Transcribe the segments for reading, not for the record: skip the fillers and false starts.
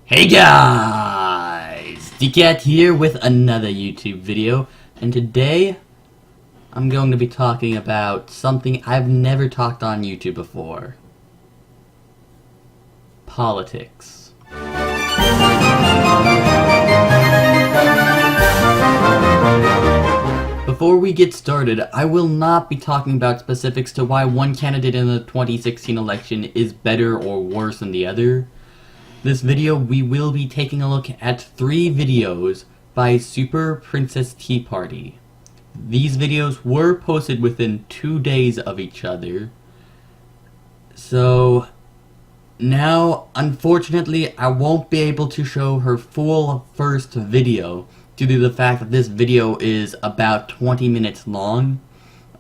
Hey guys! Dcat here with another YouTube video, and today I'm going to be talking about something I've never talked on YouTube before. Politics. Before we get started, I will not be talking about specifics to why one candidate in the 2016 election is better or worse than the other. This video, we will be taking a look at 3 videos by Super Princess Tea Party. These videos were posted within 2 days of each other. So, now, unfortunately, I won't be able to show her full first video due to the fact that this video is about 20 minutes long.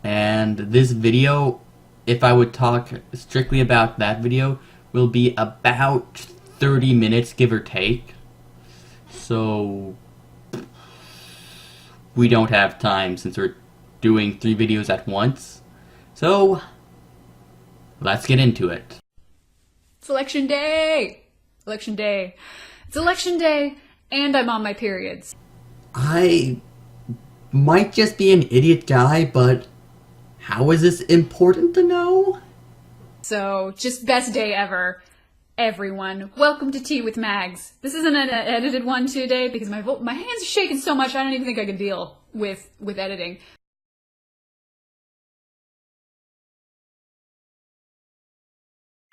And this video, if I would talk strictly about that video, will be about 30 minutes, give or take. So we don't have time since we're doing 3 videos at once. So let's get into it. It's election day! Election day. It's election day, and I'm on my periods. I might just be an idiot guy, but how is this important to know? So, just best day ever. Everyone, welcome to Tea with Mags. This isn't an edited one today because my hands are shaking so much I don't even think I can deal with editing.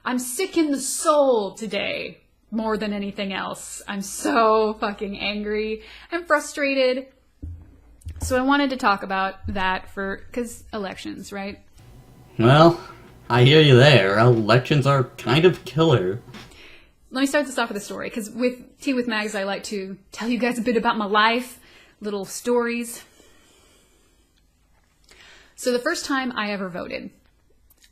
I'm sick in the soul today, more than anything else. I'm so fucking angry. I'm frustrated. So I wanted to talk about that cause elections, right? Well, I hear you there. Elections are kind of killer. Let me start this off with a story, because with Tea with Mags, I like to tell you guys a bit about my life, little stories. So the first time I ever voted,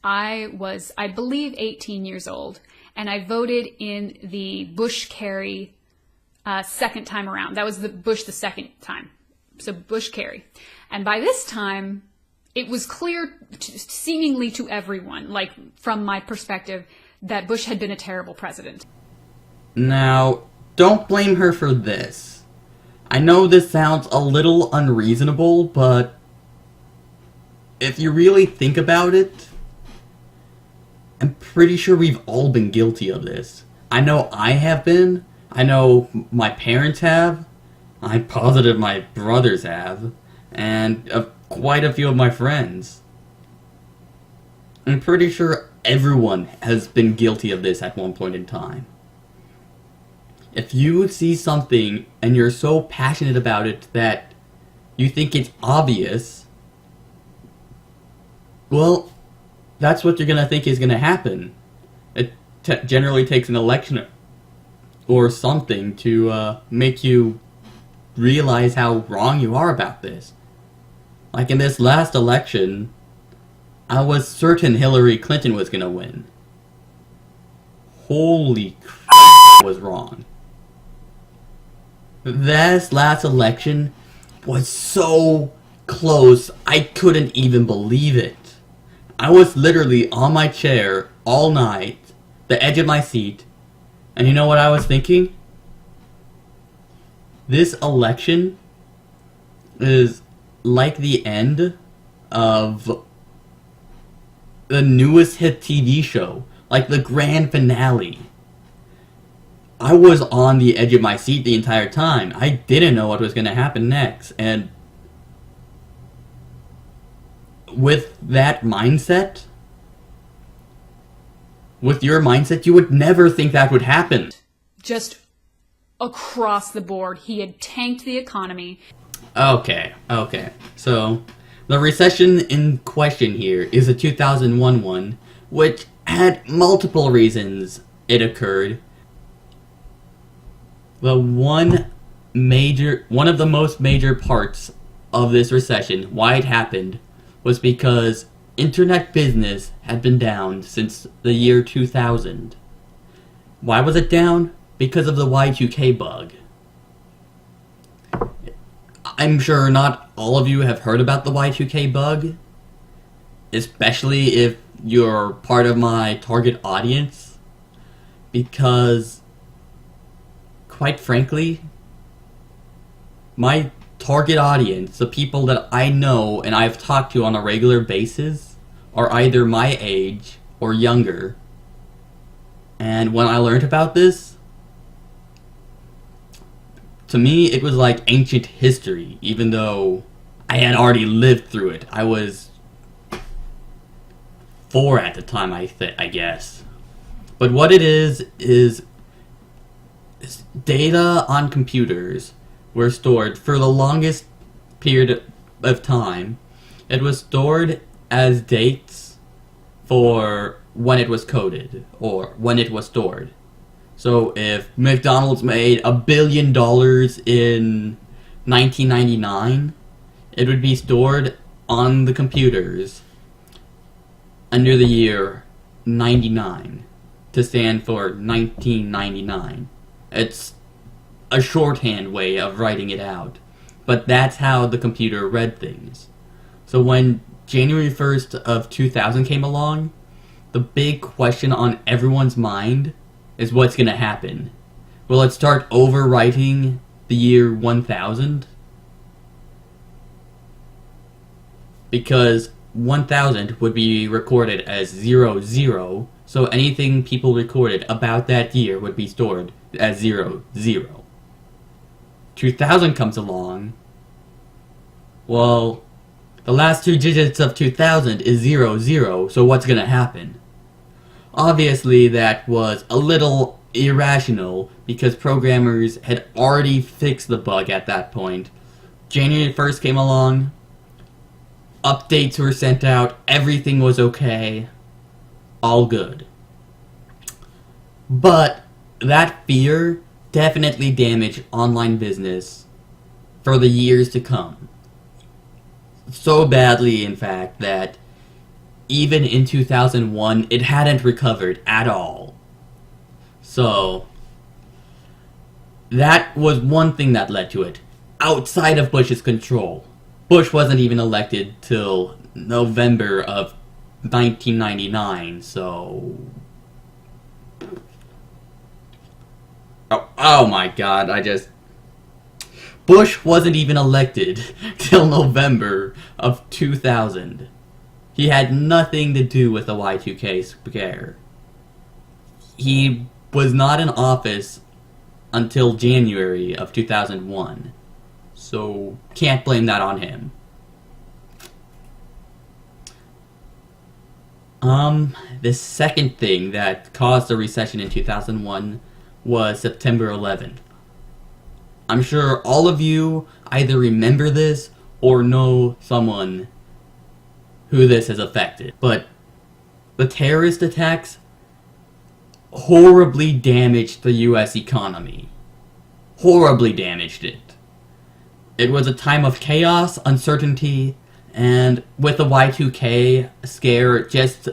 I was, I believe, 18 years old, and I voted in the Bush-Kerry second time around. That was the Bush the second time. So Bush-Kerry. And by this time, it was clear, seemingly to everyone, like from my perspective, that Bush had been a terrible president. Now, don't blame her for this. I know this sounds a little unreasonable, but if you really think about it, I'm pretty sure we've all been guilty of this. I know I have been. I know my parents have. I'm positive my brothers have. And quite a few of my friends. I'm pretty sure everyone has been guilty of this at one point in time. If you see something and you're so passionate about it that you think it's obvious, well, that's what you're going to think is going to happen. It generally takes an election or something to make you realize how wrong you are about this. Like in this last election, I was certain Hillary Clinton was going to win. Holy crap, I was wrong. This last election was so close, I couldn't even believe it. I was literally on my chair all night, the edge of my seat, and you know what I was thinking? This election is like the end of the newest hit TV show, like the grand finale. I was on the edge of my seat the entire time. I didn't know what was going to happen next, and with that mindset, with your mindset, you would never think that would happen. Just across the board, he had tanked the economy. Okay. So, the recession in question here is a 2001 one, which had multiple reasons it occurred. One of the most major parts of this recession, why it happened, was because internet business had been down since the year 2000. Why was it down? Because of the Y2K bug. I'm sure not all of you have heard about the Y2K bug, especially if you're part of my target audience, because quite frankly, my target audience, the people that I know and I've talked to on a regular basis, are either my age or younger. And when I learned about this, to me it was like ancient history, even though I had already lived through it. I was 4 at the time, I guess. But what it is data on computers were stored for the longest period of time. It was stored as dates for when it was coded, or when it was stored. So if McDonald's made $1 billion in 1999, it would be stored on the computers under the year 99 to stand for 1999. It's a shorthand way of writing it out, but that's how the computer read things. So when January 1st of 2000 came along, the big question on everyone's mind is what's going to happen. Will it start overwriting the year 1000? Because 1000 would be recorded as 00, so anything people recorded about that year would be stored as 00. 2000 comes along. Well, the last 2 digits of 2000 is 00, so what's gonna happen? Obviously, that was a little irrational because programmers had already fixed the bug at that point. January 1st came along, updates were sent out, everything was okay, all good. But that fear definitely damaged online business for the years to come. So badly, in fact, that even in 2001, it hadn't recovered at all. So, that was one thing that led to it, outside of Bush's control. Bush wasn't even elected till November of 1999, so... Oh my god, Bush wasn't even elected till November of 2000. He had nothing to do with the Y2K scare. He was not in office until January of 2001. So, can't blame that on him. The second thing that caused the recession in 2001 was September 11th. I'm sure all of you either remember this or know someone who this has affected. But the terrorist attacks horribly damaged the US economy. Horribly damaged it. It was a time of chaos, uncertainty, and with the Y2K scare just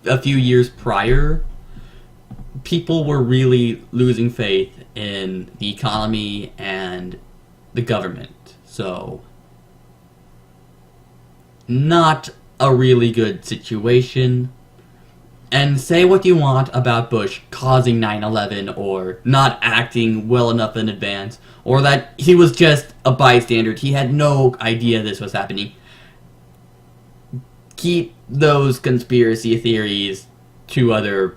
a few years prior, people were really losing faith in the economy and the government. So, not a really good situation. And say what you want about Bush causing 9/11 or not acting well enough in advance, or that he was just a bystander, he had no idea this was happening. Keep those conspiracy theories to other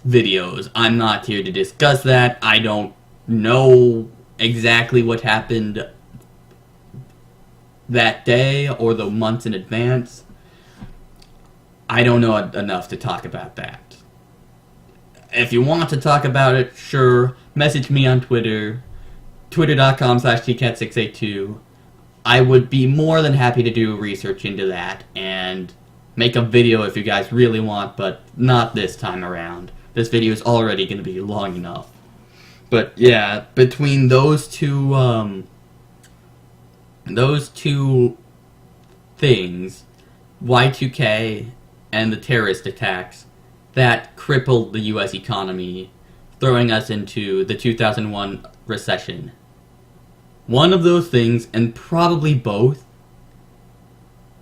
videos. I'm not here to discuss that. I don't know exactly what happened that day or the months in advance. I don't know enough to talk about that. If you want to talk about it, sure, message me on Twitter, twitter.com/Dcat682. I would be more than happy to do research into that and make a video if you guys really want, but not this time around. This video is already going to be long enough. But yeah, between those two things, Y2K and the terrorist attacks, that crippled the US economy, throwing us into the 2001 recession. One of those things, and probably both,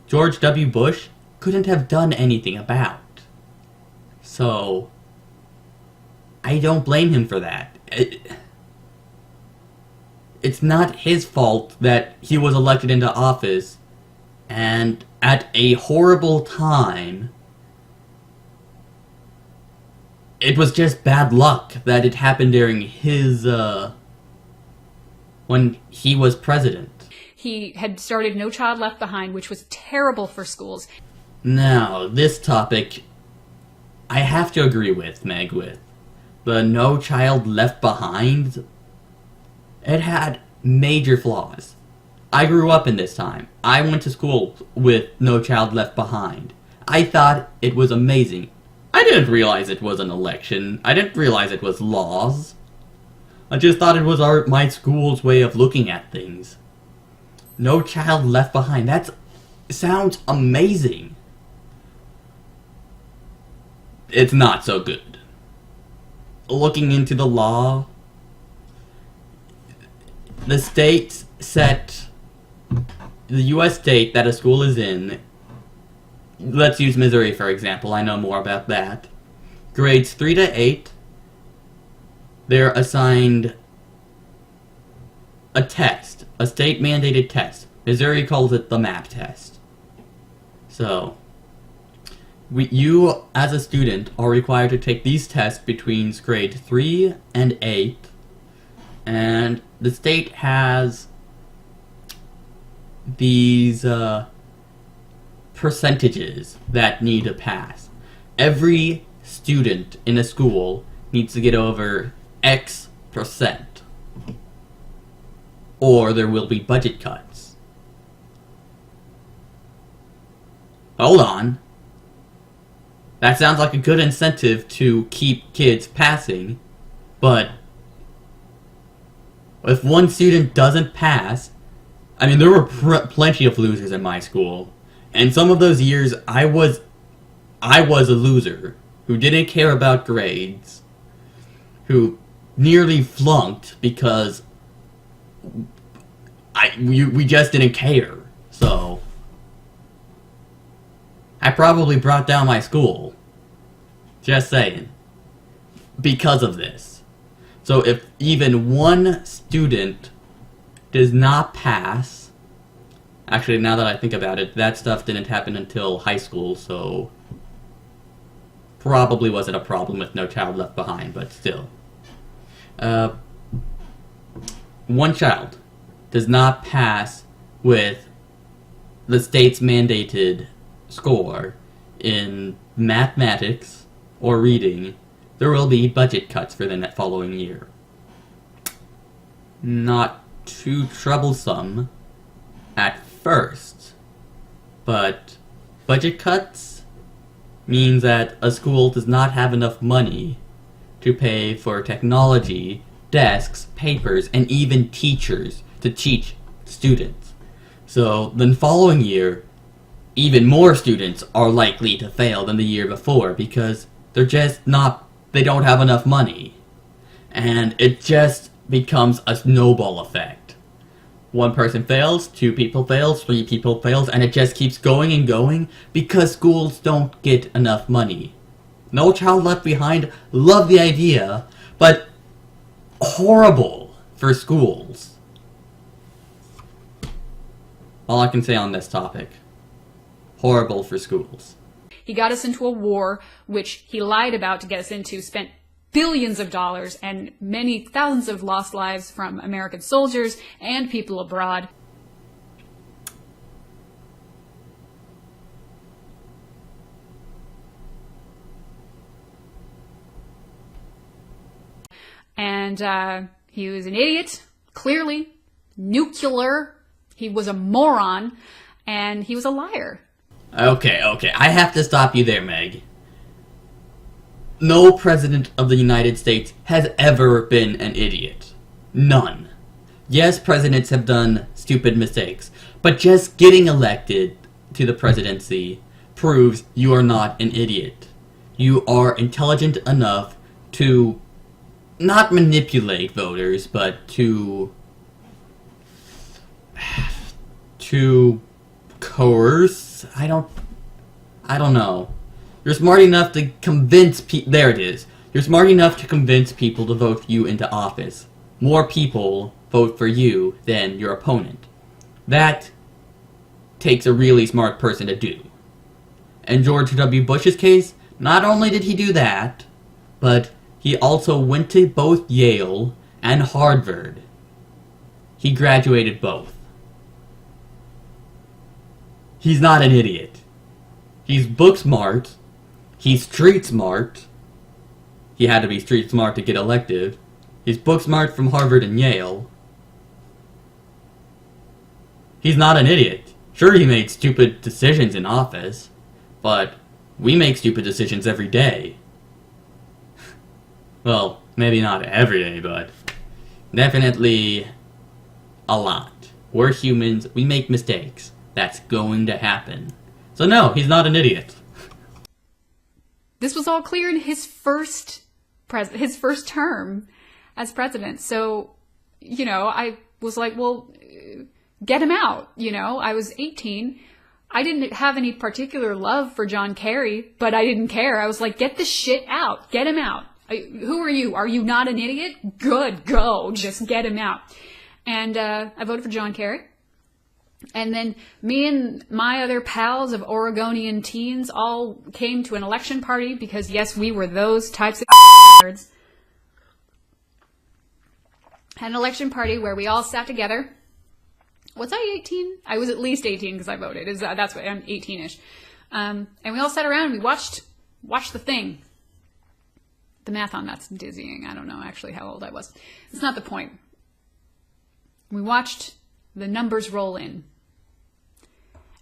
George W. Bush couldn't have done anything about. So, I don't blame him for that. it's not his fault that he was elected into office, and at a horrible time. It was just bad luck that it happened during his, when he was president. He had started No Child Left Behind, which was terrible for schools. Now, this topic, I have to agree with Meg with. The No Child Left Behind, it had major flaws. I grew up in this time. I went to school with No Child Left Behind. I thought it was amazing. I didn't realize it was an election. I didn't realize it was laws. I just thought it was my school's way of looking at things. No Child Left Behind. That sounds amazing. It's not so good. Looking into the law, the state set, the U.S. state that a school is in, let's use Missouri for example, I know more about that. Grades 3 to 8, they're assigned a test, a state-mandated test. Missouri calls it the MAP test. So, you as a student are required to take these tests between grade 3 and 8, and the state has these percentages that need to pass. Every student in a school needs to get over X percent, or there will be budget cuts. Hold on. That sounds like a good incentive to keep kids passing, but if one student doesn't pass, I mean, there were plenty of losers in my school, and some of those years I was a loser who didn't care about grades, who nearly flunked because we just didn't care. So I probably brought down my school. Just saying. Because of this. So if even one student does not pass... Actually, now that I think about it, that stuff didn't happen until high school, so... Probably wasn't a problem with No Child Left Behind, but still. One child does not pass with the state's mandated score in mathematics or reading, there will be budget cuts for the following year. Not too troublesome at first, but budget cuts means that a school does not have enough money to pay for technology, desks, papers, and even teachers to teach students. So the following year, even more students are likely to fail than the year before because they don't have enough money. And it just becomes a snowball effect. One person fails, 2 people fails, 3 people fails, and it just keeps going and going because schools don't get enough money. No Child Left Behind, love the idea, but horrible for schools. All I can say on this topic. Horrible for schools. He got us into a war, which he lied about to get us into, spent billions of dollars and many thousands of lost lives from American soldiers and people abroad. And he was an idiot, clearly, nuclear, he was a moron, and he was a liar. Okay, I have to stop you there, Meg. No president of the United States has ever been an idiot. None. Yes, presidents have done stupid mistakes, but just getting elected to the presidency proves you are not an idiot. You are intelligent enough to not manipulate voters, but to coerce? I don't know. You're smart enough to convince there it is. You're smart enough to convince people to vote you into office. More people vote for you than your opponent. That takes a really smart person to do. In George W. Bush's case, not only did he do that, but he also went to both Yale and Harvard. He graduated both. He's not an idiot. He's book smart. He's street smart. He had to be street smart to get elected. He's book smart from Harvard and Yale. He's not an idiot. Sure, he made stupid decisions in office, but we make stupid decisions every day. Well, maybe not every day, but definitely a lot. We're humans, we make mistakes. That's going to happen. So no, he's not an idiot. This was all clear in his first term as president. So, I was like, well, get him out. I was 18. I didn't have any particular love for John Kerry, but I didn't care. I was like, get the shit out. Get him out. Who are you? Are you not an idiot? Good, go. Just get him out. And I voted for John Kerry. And then me and my other pals of Oregonian teens all came to an election party because, yes, we were those types of nerds. Had an election party where we all sat together. Was I 18? I was at least 18 because I voted. That's what I'm 18-ish. And we all sat around and we watched the thing. The math on that's dizzying. I don't know actually how old I was. It's not the point. We watched the numbers roll in.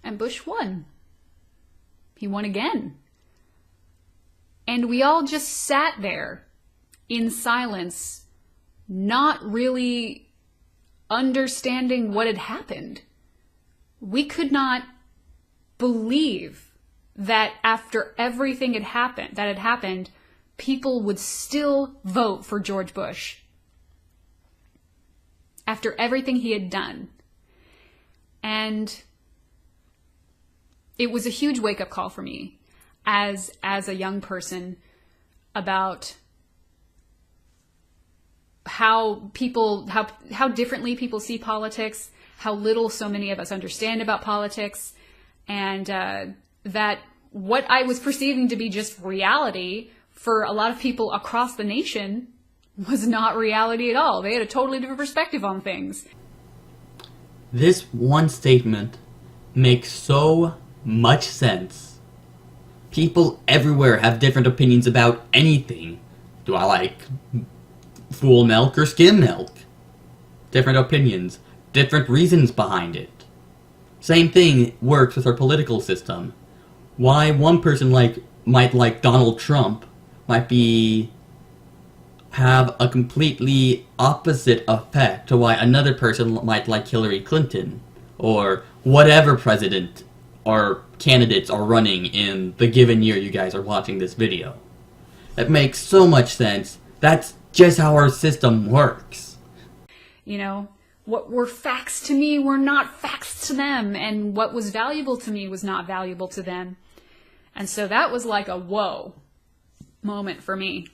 And Bush won. He won again. And we all just sat there in silence, not really understanding what had happened. We could not believe that after everything that had happened, people would still vote for George Bush. After everything he had done. And it was a huge wake-up call for me as a young person about how differently people see politics, how little so many of us understand about politics, and that what I was perceiving to be just reality for a lot of people across the nation was not reality at all. They had a totally different perspective on things. This one statement makes so much sense. People everywhere have different opinions about anything. Do I like full milk or skim milk? Different opinions, different reasons behind it. Same thing works with our political system. Why one person might like Donald Trump might have a completely opposite effect to why another person might like Hillary Clinton or whatever president or candidates are running in the given year you guys are watching this video. That makes so much sense. That's just how our system works. What were facts to me were not facts to them, and what was valuable to me was not valuable to them. And so that was like a whoa moment for me.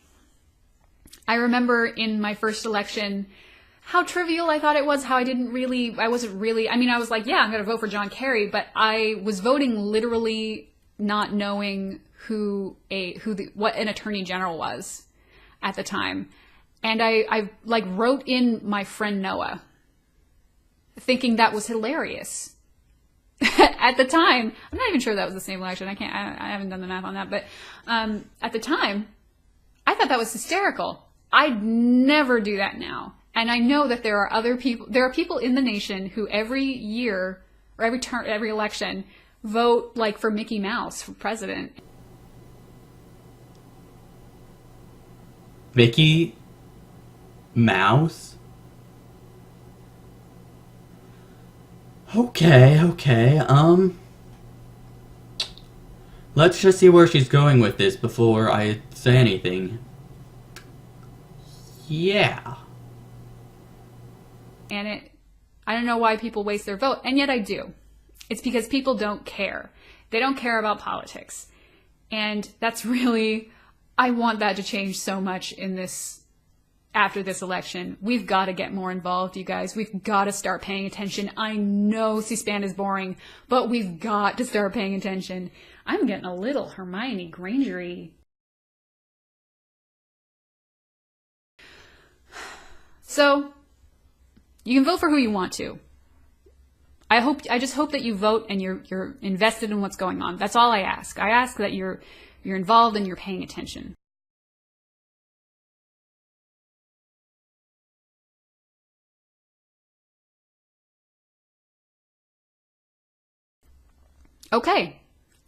I remember in my first election how trivial I thought it was, how I was like, yeah, I'm going to vote for John Kerry, but I was voting literally not knowing what an attorney general was at the time. And I wrote in my friend Noah, thinking that was hilarious. At the time, I'm not even sure that was the same election. I haven't done the math on that, but at the time, I thought that was hysterical. I'd never do that now. And I know that there are people in the nation who every year or every election vote for Mickey Mouse for president. Mickey Mouse? Okay. Let's just see where she's going with this before I say anything. Yeah. And I don't know why people waste their vote, and yet I do. It's because people don't care. They don't care about politics. And that's really, I want that to change so much in this after this election. We've got to get more involved, you guys. We've got to start paying attention. I know C-SPAN is boring, but we've got to start paying attention. I'm getting a little Hermione Granger-y. So, you can vote for who you want to. I just hope that you vote and you're invested in what's going on. That's all I ask. I ask that you're involved and you're paying attention. Okay.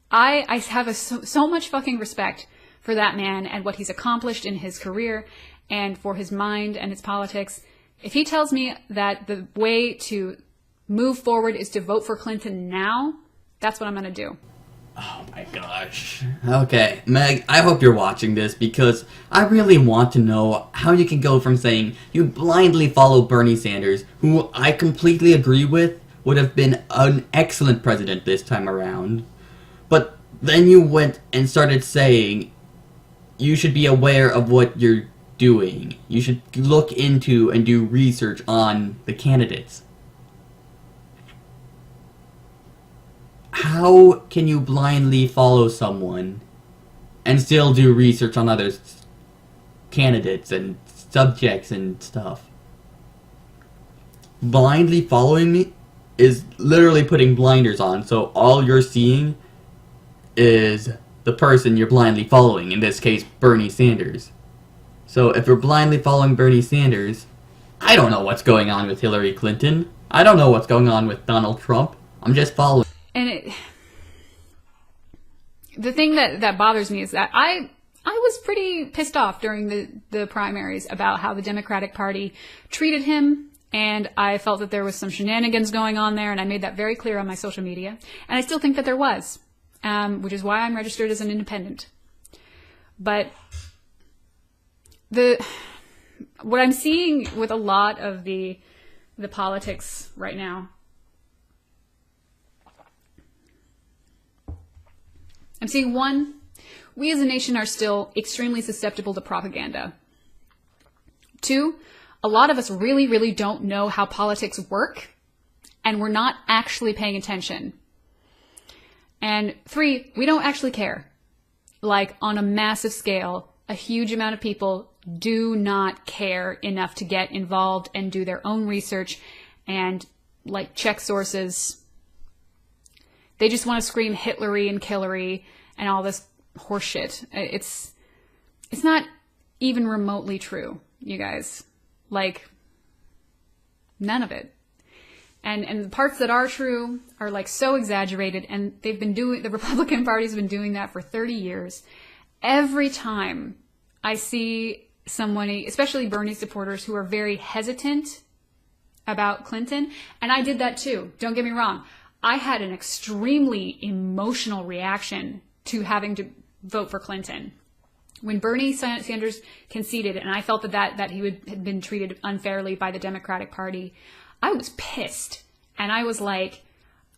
I have so much fucking respect for that man and what he's accomplished in his career and for his mind and his politics. If he tells me that the way to move forward is to vote for Clinton now, that's what I'm going to do. Oh my gosh. Okay, Meg, I hope you're watching this because I really want to know how you can go from saying you blindly follow Bernie Sanders, who I completely agree with would have been an excellent president this time around, but then you went and started saying you should be aware of what you're doing. You should look into and do research on the candidates. How can you blindly follow someone and still do research on other candidates and subjects and stuff? Blindly following me is literally putting blinders on, so all you're seeing is the person you're blindly following, in this case, Bernie Sanders. So if you're blindly following Bernie Sanders, I don't know what's going on with Hillary Clinton. I don't know what's going on with Donald Trump. I'm just following. And the thing that bothers me is that I was pretty pissed off during the primaries about how the Democratic Party treated him, and I felt that there was some shenanigans going on there, and I made that very clear on my social media. And I still think that there was, which is why I'm registered as an independent. But what I'm seeing with a lot of the politics right now, I'm seeing one, we as a nation are still extremely susceptible to propaganda. Two, a lot of us really, really don't know how politics work, and we're not actually paying attention. And three, we don't actually care. Like, on a massive scale, a huge amount of people do not care enough to get involved and do their own research and, like, check sources. They just want to scream Hitlery and Killery and all this horseshit. It's not even remotely true, you guys. Like, none of it. And the parts that are true are, like, so exaggerated, and the Republican Party's been doing that for 30 years. Every time I see someone, especially Bernie supporters, who are very hesitant about Clinton, and I did that too, don't get me wrong. I had an extremely emotional reaction to having to vote for Clinton. When Bernie Sanders conceded, and I felt that he had been treated unfairly by the Democratic Party, I was pissed. And I was like,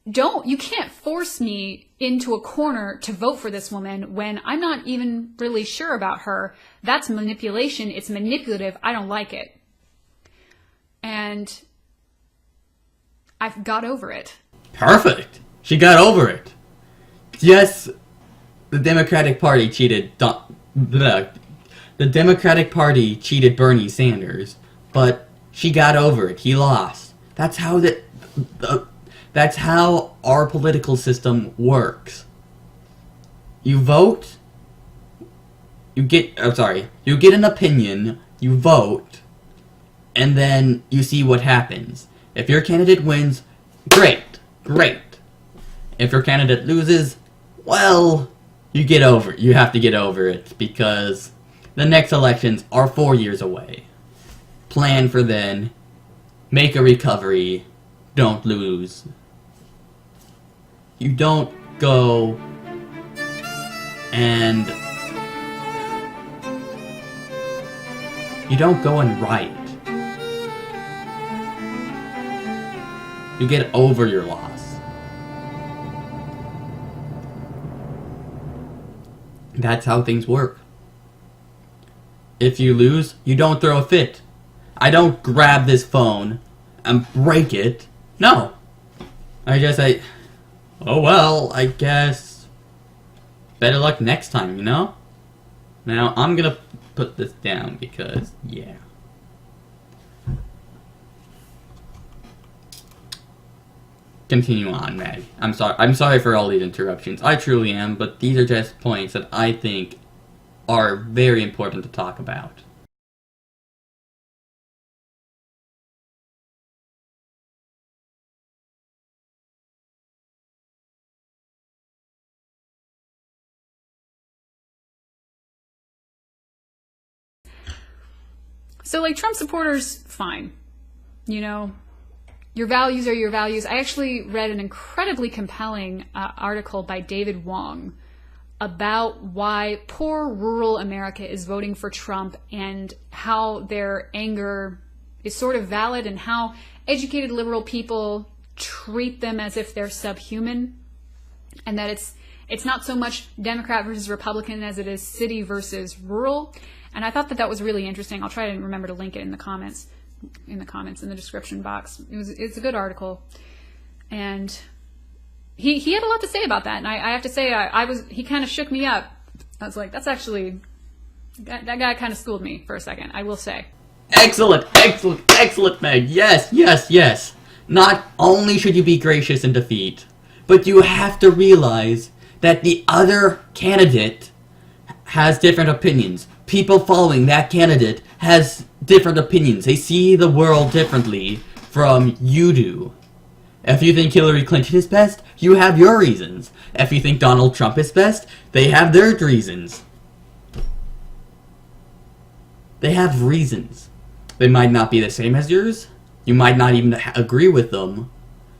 you can't force me into a corner to vote for this woman when I'm not even really sure about her. That's manipulation. It's manipulative. I don't like it. And I've got over it. Perfect. She got over it. Yes, the Democratic Party cheated. The Democratic Party cheated Bernie Sanders, but she got over it. He lost. That's how that's how our political system works. You vote. You get an opinion. You vote, and then you see what happens. If your candidate wins, great. If your candidate loses, well, you have to get over it, because the next elections are 4 years away. Plan for then. Make a recovery. Don't lose. You don't go and write. You get over your loss. That's how things work. If you lose, you don't throw a fit. I don't grab this phone and break it. No. Oh well, I guess. Better luck next time, you know? Now, I'm gonna put this down because, yeah. Continue on, Meg. I'm sorry for all these interruptions. I truly am, but these are just points that I think are very important to talk about. So, like, Trump supporters, fine. You know, your values are your values. I actually read an incredibly compelling article by David Wong about why poor rural America is voting for Trump and how their anger is sort of valid and how educated liberal people treat them as if they're subhuman, and that it's not so much Democrat versus Republican as it is city versus rural. And I thought that was really interesting. I'll try to remember to link it in the comments in the description box. It's a good article, and he had a lot to say about that. And I have to say, he kind of shook me up. I was like, that's actually, that guy kind of schooled me for a second, I will say. Excellent, Meg. Yes. Not only should you be gracious in defeat, but you have to realize that the other candidate has different opinions. People following that candidate has different opinions. They see the world differently from you do. If you think Hillary Clinton is best, you have your reasons. If you think Donald Trump is best, they have their reasons. They have reasons. They might not be the same as yours. You might not even agree with them.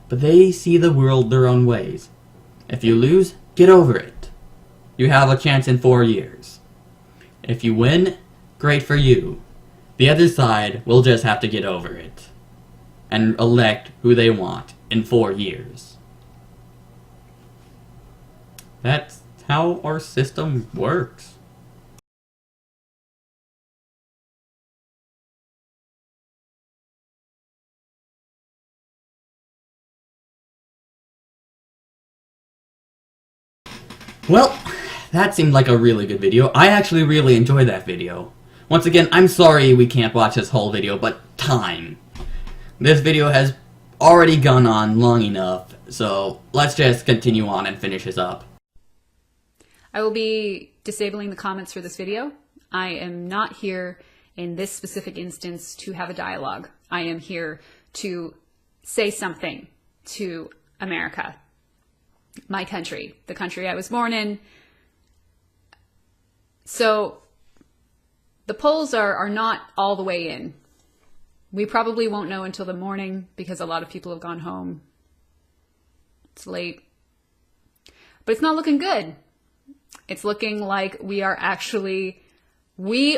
But they see the world their own ways. If you lose, get over it. You have a chance in 4 years. If you win, great for you. The other side will just have to get over it and elect who they want in 4 years. That's how our system works. Well, that seemed like a really good video. I actually really enjoyed that video. Once again, I'm sorry we can't watch this whole video, but time. This video has already gone on long enough, so let's just continue on and finish this up. I will be disabling the comments for this video. I am not here in this specific instance to have a dialogue. I am here to say something to America, my country, the country I was born in. So the polls are not all the way in. We probably won't know until the morning because a lot of people have gone home. It's late. But it's not looking good. It's looking like we are actually going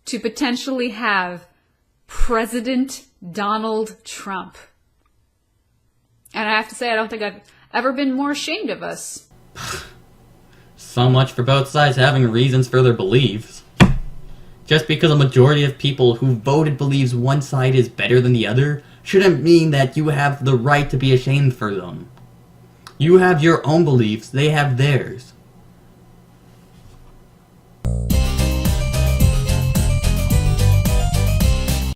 to potentially have President Donald Trump. And I have to say, I don't think I've ever been more ashamed of us. So much for both sides having reasons for their beliefs. Just because a majority of people who voted believes one side is better than the other shouldn't mean that you have the right to be ashamed for them. You have your own beliefs, they have theirs.